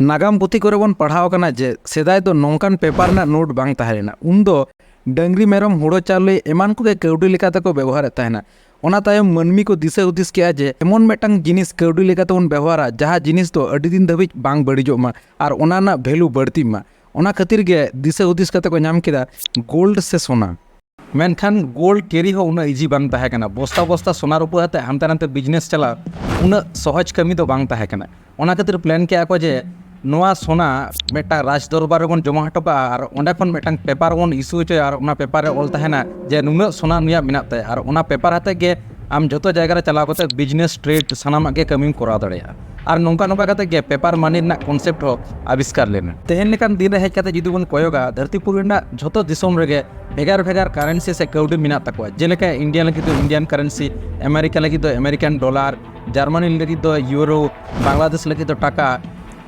नागाम पुथी करे बन पढ़ाव कना जे सेदाय दो नोंकान पेपर ना नोट बांग ताहेना उन दो डंगरी मेरम हुड़ो चाले एमान को कौडी लेकाते को व्यवहार ताहेना ओना तायम मानमी को दिशा उदिस किया जे एमन मेटांग जिनिस कौडी लेकाते बन व्यवहारा जहाँ जिनिस दो अडी दिन धाबिज बांग बड़िजोग मा आर ओना ना वैल्यू बढ़ती मा ओना खातिर गे दिशा उदिस काते को नाम किदा गोल्ड से सोना मेनखान गोल्ड कैरी हो उना इजी बांग ताहे कना बस्ता बस्ता सोना रुपा हते हानते नानते बिजनेस चला उना सहज कमी दो बांग ताहे कना ओना खातिर प्लान किया को जे नोआ सोना मेटा राज दरबार बन जमा हटो का और ओंडे खन मेटांग पेपर बन इशू होचो और ओना पेपर रे ऑल ताहेना जे नुना सोना नुया मेना ताय और ओना पेपर हते गे आम जतो जायगा रे चलाव कते बिजनेस ट्रेड सानामा गे कमी करा दाड़ेया और नोंका नोंका कते गे पेपर मानी ना कॉन्सेप्ट हो आविष्कार लेना तेहेन लेकान दिन रे हेज कते जुदी बन कोयोगा धरतीपुर रेना जतो दिसोम रेगे भेगार भेगार करेंसी से कौडी मेना तकवा जेलेका इंडिया लगी तो इंडियन करेंसी अमेरिका लगी तो अमेरिकन डॉलर जर्मनी लगी तो यूरो बांग्लादेश लगी तो टाका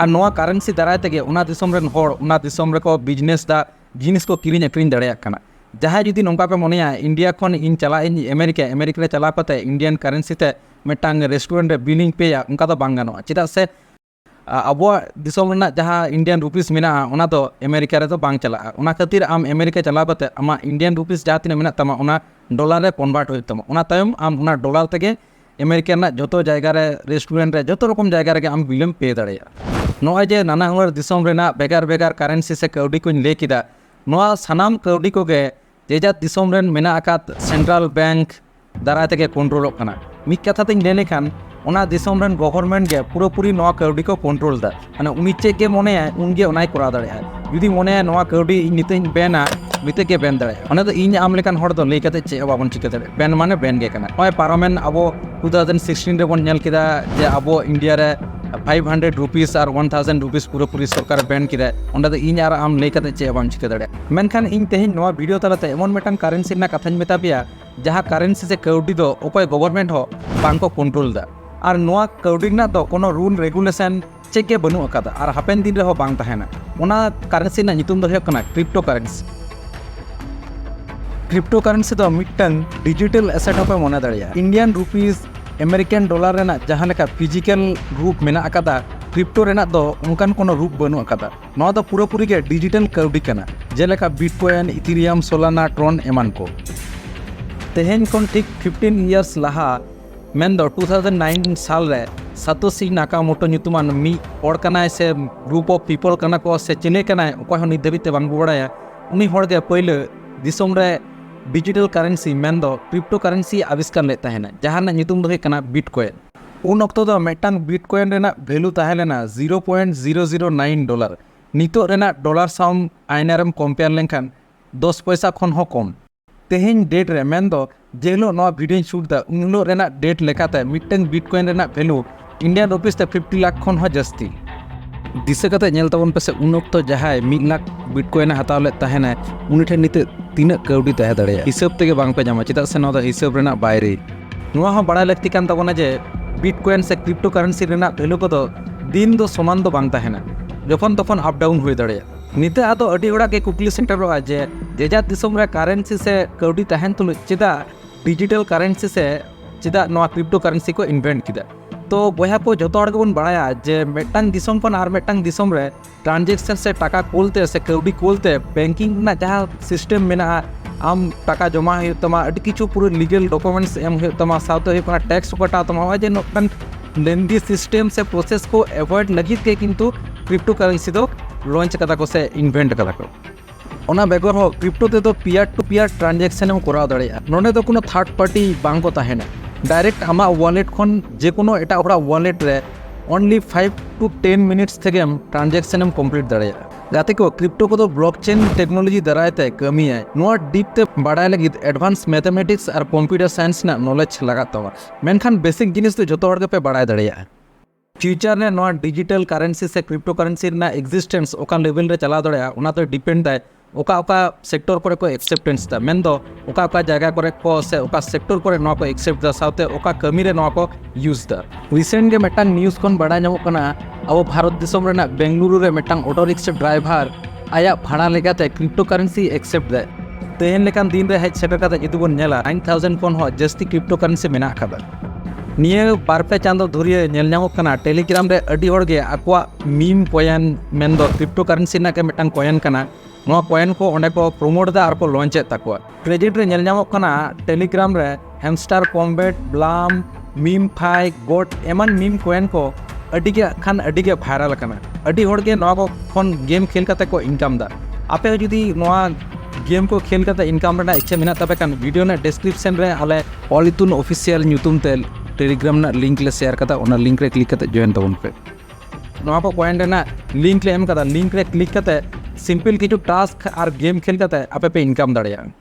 और नोआ करेंसी दाराय तेगे उना दिसोम रेन होड़ उना दिसोम रेको बिजनेस दा जिनिस को किरिñ अक्रिñ दाड़ेयाग कना जहाँ जुदी नोंका पे मोनेया इंडिया खन इन चला इन अमेरिका रे चला कते इंडियन करेंसी ते मेटांग रेस्टोरेंट रे बिलिंग पेया उनका तो बांग गानोआ चेदा से अब दिसोम रेना जहाँ इंडियन रुपीस मेना ओना तो अमेरिका रे तो बांग चला ओना खातिर आम अमेरिका चला कते आमा इंडियन रुपीस जहाँ तीना मेना तमा ओना डॉलर रे कन्वर्ट होय तमा ओना तायम आम ओना डॉलर तेगे अमेरिका ना जतो जायगा रे रेस्टोरेंट रे जतो रकम जायगा रे आम बिलम पे दाड़ेया नोआ जे नाना हुनर दिसोम रेना बेगार बेगार करेंसी से कौडी को ले किदा नोआ सानाम कौडी को गे जेजा दिसोम रेन मेना आकात सेंट्रल बैंक दाराय तेगे कंट्रोल कना मिद कथा तेñ ले लेखान ओना दिसोम रेन गवर्नमेंट गे पुरोपुरी नोआ कौडी को कंट्रोल दा माने उनी चेक गे मोनेया उनगे ओनाय करा दाड़ेया जुदी मोनेया नोआ कौडी नितेñ बेना मिते के बेन दाड़ेया ओना तो इन आम लेकान हर दो ले कते चे बाबन चिका दाड़े बेन माने बेन गे कना ओय पारोमेन अबो 2016 रे बन नेल किदा जे अबो इंडिया रे 500 रुपीस और 1000 रुपीस पुरोपुरी सरकार बैन किदा ओंडा तो इन आर आम लेकाते चे बाम चिका दाड़े मेनखान इन तेहेñ नोआ वीडियो तालाते एमन मेटांग करेंसी ना कथाñ मेता पिया जहाँ करेंसी से कौडी दो ओकय गवर्नमेंट हो बांको कंट्रोल दा और नोआ कौडी ना दो कोनो रूल रेगुलेशन चेक के बनु अकादा और हापेन दिन रे हो बांग ताहेना ओना करेंसी ना नितुम दो हुयुग कना क्रिप्टोकरेंसी दो मिटन डिजिटल एसेट हो पे मोने दाड़ेया इंडियन रुपीस अमेरिकन डॉलर रेना जहाँ लेका फिजिकल रूप मेना अकादा क्रिप्टो रेना दो उनकान कोनो रूप बनु अकादा नोआ दो पुरोपुरी के डिजिटल कौडी कना जेलेका बिटकॉइन इथेरियम सोलाना ट्रॉन एमान को तेहेñ कोन ठीक 15 इयर्स लाहा मेन दो 2009 साल रे सातोशी नाकामोटो nyutuman मी हड़ कनाय से ग्रुप ऑफ पीपल कना को से चिने कनाय ओकय हो नित धाबिते बांग बड़ाया उनी हड़ के पहिले दिसोम रे डिजिटल करेंसी मेन दो क्रिप्टो करेंसी आविष्कार ले ताहेना जहाँ ना नितुम दो हुयुग कना बिटकॉइन उन ऑक्टो दो मेटांग बिटकॉइन रेना वैल्यू ताहे लेना 0.009 डॉलर नितो रेना डॉलर साम आइनारम कंपेयर लेनखान 10 पैसा खन हो कम तेहेñ डेट रे मेन दो जेलो नोआ वीडियो शूट दा उनलो रेना डेट लेकाते मिटन बिटकॉइन रेना वैल्यू इंडियन रुपीस ते 50 लाख खन हो जस्ती दिशा कते नेल तबन पेसे उन ऑक्टो जहाय 1 लाख बिटकॉइन हताव ले ताहेना उनी ठे निते तीना कौडी ताहे दाड़ेया हिसाब तेगे बांग पे जामा चेदा से नोआ दा हिसाब रेना बायरे नोआ हो बड़ा लगती कान तबना जे बिटकॉइन से क्रिप्टो करेंसी रेना वैल्यू को दो दिन दो समान दो बांग ताहेना जखन तखन अप डाउन हुई दाड़ेया निते आदो अडी होड़ा के कुकली सेंटर रो जे जेजा दिसोम रे करेंसी से कौडी ताहेन तुलु चेदा डिजिटल करेंसी से चेदा नोआ क्रिप्टो करेंसी को इन्वेंट किदा तो बया को जो हड़ गेबन बाड़ाया जे मेटांग दिसोम खन आर मेटांग दिसोम रे ट्रांजेक्शन से टाका कोलते से कौडी कोलते बैंकिंग ना जहाँ सिस्टम मेना आम टाका जमा हुई तमा अडी किछु पूरे लीगल डॉक्यूमेंट्स एम हुई तमा साउथ हुई कना टैक्स कटा तमा जे नोकन लेंदी सिस्टम से प्रोसेस को अवॉइड लगित के किंतु क्रिप्टो करेंसी दो लॉन्च कदा को से इन्वेंट कदा को ओना बेगर हो क्रिप्टो ते तो पीयर टू पीयर ट्रांजेक्शन में कराव दाड़ेया नोने तो कोनो थर्ड पार्टी बांग को ताहेना डायरेक्ट आमा वॉलेट खन जे कोनो एटा ओड़ा वॉलेट रे ओनली 5 to 10 मिनट्स थेगे ट्रांजेक्शन में कंप्लीट दाड़ेया जाते को क्रिप्टो को तो ब्लॉकचेन टेक्नोलॉजी दाराय ते कमी है नोआ डीप ते बाड़ाय लगित एडवांस मैथमेटिक्स और कंप्यूटर साइंस ना नॉलेज लगा तवा मेनखान बेसिक जिनिस तो जतो हड़ के पे बाड़ाय दाड़ेया फ्यूचर ने नोआ डिजिटल करेंसी से क्रिप्टो करेंसी ना एक्जिस्टेंस ओका लेवल रे चला दाड़ेया ओना तो डिपेंड दाय ओका ओका सेक्टर करे को एक्सेप्टेंस दा मेन दो ओका ओका जगह करे को से ओका सेक्टर करे नोआ को एक्सेप्ट दा साउते ओका कमी रे नोआ को यूज दा रिसेंट गे मेटांग न्यूज़ कोन बड़ा नामो कना अब भारत दिसोम रेना बेंगलुरु रे मेटांग ऑटो रिक्शा ड्राइवर आया भाड़ा लेकाते क्रिप्टो करेंसी एक्सेप्ट दा तेहेन लेकान दिन रे हेज सेटर काते जुदी बन नेला 9000 कोन हो जस्ती क्रिप्टो करेंसी मेना खादा निये बारपे चांदो धुरिये नेल ᱧᱟᱢᱚᱜ ᱠᱟᱱᱟ टेलीग्राम रे अडी हर गे आकवा मीम कॉइन मेन दो क्रिप्टो करेंसी ना के मिटन कॉइन कना नोआ कॉइन को ओंडे को प्रमोट दा आर को लॉन्च ए ताकवा क्रेडिट रे नेल ᱧᱟᱢᱚᱜ कना टेलीग्राम रे हैमस्टर कॉम्बैट ब्लाम मीम फाई गोट एमन मीम कॉइन को अडी के वायरल कना अडी हर गे नोआ को फोन गेम खेल कते को इनकम दा आपे जुदी नोआ गेम को खेल कते इनकम रेना इच्छा मेना तबे कान वीडियो ना डिस्क्रिप्शन रे आले ऑलितुन ऑफिशियल न्यूतुम ते टेलीग्राम ना लिंक ले शेयर कता ओना लिंक रे क्लिक कते जॉइन तबन पे नोआ को कॉइन रेना लिंक ले एम कता लिंक रे क्लिक कते सिंपल किछु टास्क और गेम खेल कते आपे पे इनकम दाड़िया।